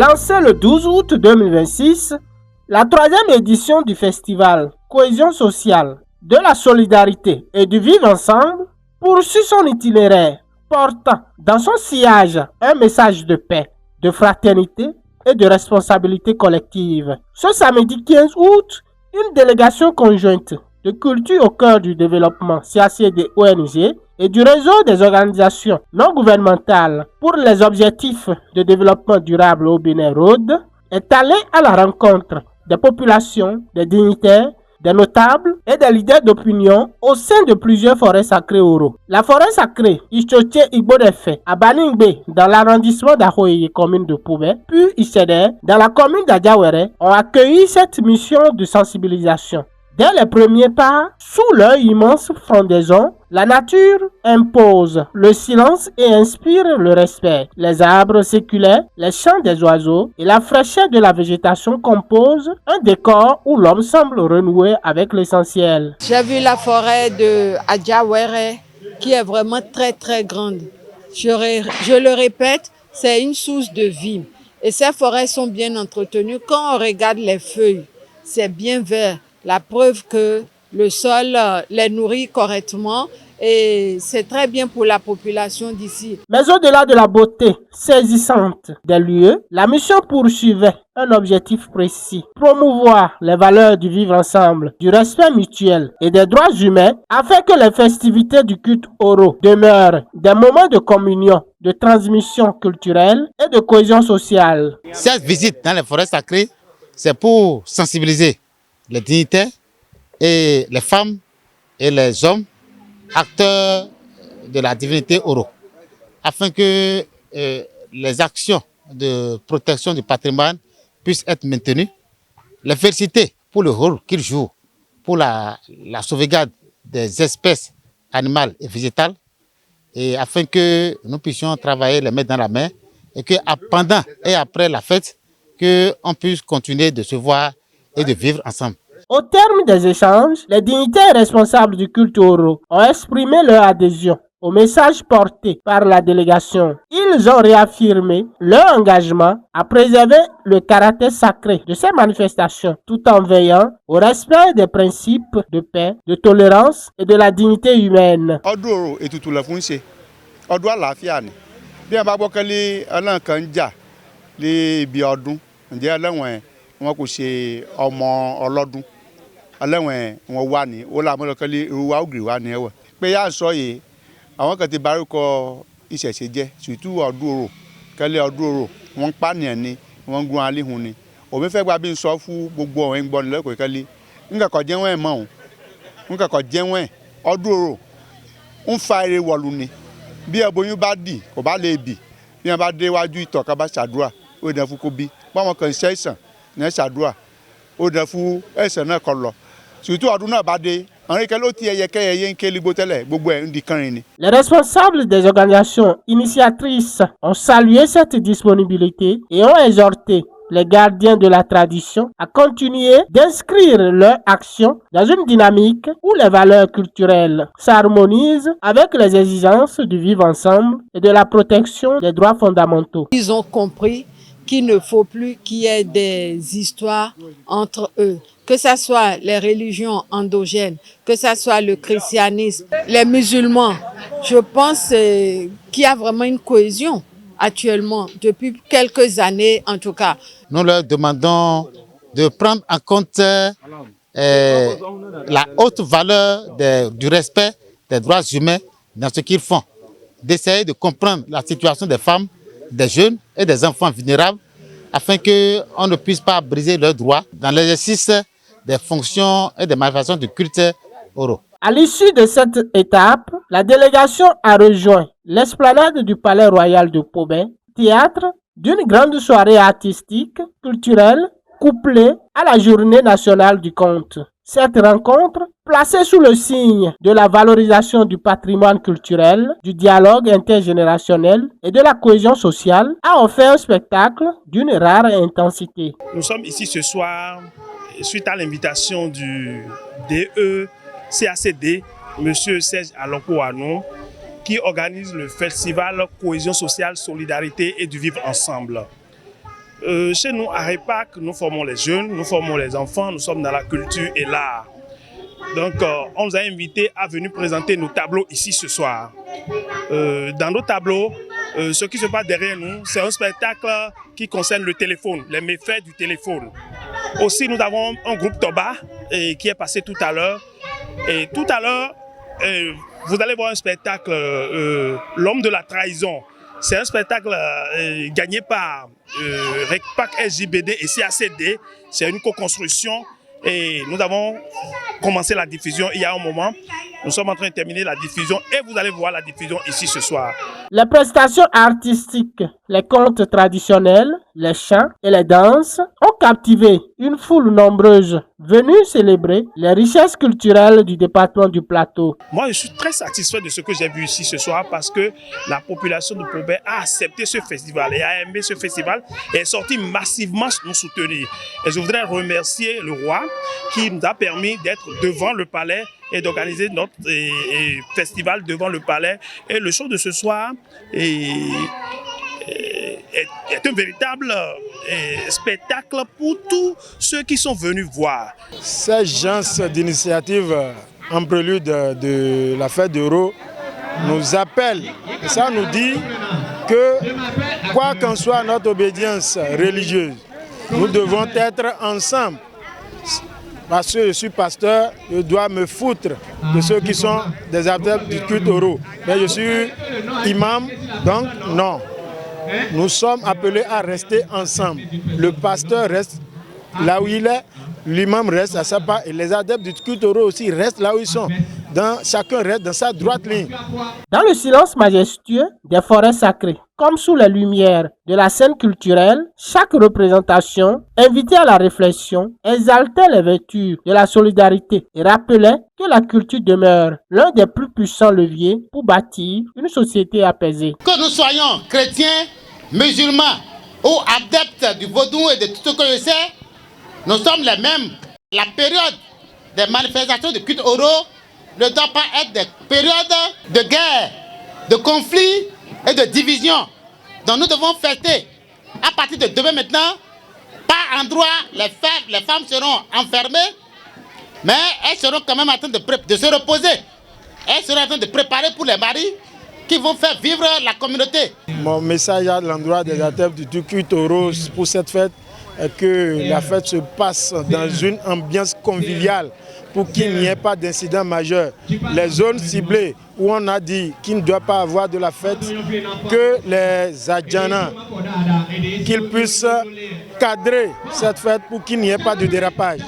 Lancée le 12 août 2026, la troisième édition du festival Cohésion sociale, de la solidarité et du vivre ensemble poursuit son itinéraire, portant dans son sillage un message de paix, de fraternité et de responsabilité collective. Ce samedi 15 août, une délégation conjointe de culture au cœur du développement CACD ONG et du réseau des organisations non gouvernementales pour les objectifs de développement durable au Bénin Road est allée à la rencontre des populations, des dignitaires, des notables et des leaders d'opinion au sein de plusieurs forêts sacrées oraux. La forêt sacrée Ichoche Igbodefe à Baningbe dans l'arrondissement d'Ahoye, commune de Poubé, puis Issédé dans la commune d'Adjawere ont accueilli cette mission de sensibilisation. Dès les premiers pas, sous leur immense frondaison, la nature impose le silence et inspire le respect. Les arbres séculaires, les chants des oiseaux et la fraîcheur de la végétation composent un décor où l'homme semble renouer avec l'essentiel. J'ai vu la forêt de Adjawere qui est vraiment très très grande. Je le répète, c'est une source de vie. Et ces forêts sont bien entretenues. Quand on regarde les feuilles, c'est bien vert. La preuve que le sol les nourrit correctement et c'est très bien pour la population d'ici. Mais au-delà de la beauté saisissante des lieux, la mission poursuivait un objectif précis: promouvoir les valeurs du vivre ensemble, du respect mutuel et des droits humains afin que les festivités du culte oro demeurent des moments de communion, de transmission culturelle et de cohésion sociale. Cette visite dans les forêts sacrées, c'est pour sensibiliser les dignitaires et les femmes et les hommes acteurs de la divinité Oro, afin que les actions de protection du patrimoine puissent être maintenues, les féliciter pour le rôle qu'ils jouent pour la sauvegarde des espèces animales et végétales, et afin que nous puissions travailler les mains dans la main et que pendant et après la fête, qu'on puisse continuer de se voir et de vivre ensemble. Au terme des échanges, les dignitaires responsables du culte oro ont exprimé leur adhésion au message porté par la délégation. Ils ont réaffirmé leur engagement à préserver le caractère sacré de ces manifestations tout en veillant au respect des principes de paix, de tolérance et de la dignité humaine. Wọn kò ṣe ọmọ ọlọ́dún alẹ́wọ̀n wọn wà ní ó là mọ́lọ́ kẹ́lẹ́ irú wa ògiri wa ní ẹ̀wọ̀ pé yá sọ yìí àwọn kan ti barúkọ ìṣẹ̀ṣe jẹ́ ṣùtú ọdún orò kẹ́lẹ́ ọdún orò wọ́n pànìyàn ni wọ́n gún alíhun ni òun fẹ́ gba bí n sọ fún gbogbo ọ̀hún gbọ́n lẹ́kọ̀ọ́ kẹ́lẹ́ nkàkọ́ jẹ́wọ́n ẹ̀ mọ́ òun nkàkọ́ jẹ́wọ́n ẹ̀ ọdún orò ń fa eré wọ̀lú ni bí ẹboyún bá dì kò bá lè bì bí wọn bá dé wájú ìtọ̀ ká bá ṣàdúrà ó dẹ̀ fún kó bí báwọn kan ṣe ìsàn ní ṣàdúrà ó dẹ̀ fún ẹ̀sẹ̀ náà kọ lọ surtout ọdún náà bá dé àwọn ìkẹ́ ló ti ẹyẹkẹ́yẹ yé ń ké ligbó tẹ́lẹ̀ gbogbo ẹ̀ ń di kánrin ni. Les responsables des organisations initiatrices ont salué cette disponibilité et ont exhorté les gardiens de la tradition à continuer d'inscrire leur action dans une dynamique où les valeurs culturelles s'harmonisent avec les exigences du vivre ensemble et de la protection des droits fondamentaux. Ils ont compris qu'il ne faut plus qu'il y ait des histoires entre eux, que ce soit les religions endogènes, que ce soit le christianisme, les musulmans. Je pense qu'il y a vraiment une cohésion actuellement, depuis quelques années en tout cas. Nous leur demandons de prendre en compte la haute valeur du respect des droits humains dans ce qu'ils font, d'essayer de comprendre la situation des femmes, des jeunes et des enfants vulnérables, afin qu'on ne puisse pas briser leurs droits dans l'exercice des fonctions et des manifestations du culte oro. À l'issue de cette étape, la délégation a rejoint l'esplanade du Palais Royal de Poubé, théâtre d'une grande soirée artistique, culturelle, couplée à la Journée nationale du conte. Cette rencontre, placée sous le signe de la valorisation du patrimoine culturel, du dialogue intergénérationnel et de la cohésion sociale, a offert un spectacle d'une rare intensité. Nous sommes ici ce soir suite à l'invitation du DE CACD, M. Serge Alonko-Anon, qui organise le festival Cohésion sociale, solidarité et du vivre ensemble. Chez nous, à Répac, nous formons les jeunes, nous formons les enfants, nous sommes dans la culture et l'art. Donc, on nous a invités à venir présenter nos tableaux ici ce soir. Dans nos tableaux, ce qui se passe derrière nous, c'est un spectacle qui concerne le téléphone, les méfaits du téléphone. Aussi, nous avons un groupe Toba qui est passé tout à l'heure. Et tout à l'heure, vous allez voir un spectacle, L'homme de la trahison. C'est un spectacle gagné par RECPAC SJBD et CACD. C'est une co-construction et nous avons commencé la diffusion il y a un moment. Nous sommes en train de terminer la diffusion et vous allez voir la diffusion ici ce soir. Les prestations artistiques, les contes traditionnels, les chants et les danses ont captivé une foule nombreuse venue célébrer les richesses culturelles du département du Plateau. Moi, je suis très satisfait de ce que j'ai vu ici ce soir parce que la population de Paubert a accepté ce festival et a aimé ce festival et est sorti massivement nous soutenir. Et je voudrais remercier le roi qui nous a permis d'être devant le palais et d'organiser notre festival devant le palais. Et le show de ce soir est un véritable spectacle pour tous ceux qui sont venus voir. Ces gens d'initiative en prélude de la fête d'Oro nous appellent. Et ça nous dit que quoi qu'en soit notre obédience religieuse, nous devons être ensemble. Parce que je suis pasteur, je dois me foutre de ceux qui sont des adeptes du culte Oro. Mais je suis imam, donc non. Nous sommes appelés à rester ensemble. Le pasteur reste là où il est, l'imam reste à sa part et les adeptes du culte Oro aussi restent là où ils sont. Chacun reste dans sa droite ligne. Dans le silence majestueux des forêts sacrées, comme sous les lumières de la scène culturelle, chaque représentation invitait à la réflexion, exaltait les vertus de la solidarité et rappelait que la culture demeure l'un des plus puissants leviers pour bâtir une société apaisée. Que nous soyons chrétiens, musulmans ou adeptes du vaudou et de tout ce que je sais, nous sommes les mêmes. La période des manifestations de culte Oro ne doit pas être des périodes de guerre, de conflit et de division. Donc nous devons fêter. À partir de demain maintenant, par endroit, les femmes seront enfermées, mais elles seront quand même en train de se reposer. Elles seront en train de préparer pour les maris qui vont faire vivre la communauté. Mon message à l'endroit des adeptes du culte Oro pour cette fête est que la fête se passe dans une ambiance conviviale pour qu'il n'y ait pas d'incident majeur. Les zones ciblées où on a dit qu'il ne doit pas avoir de la fête, que les adjana, qu'ils puissent cadrer cette fête pour qu'il n'y ait pas de dérapage.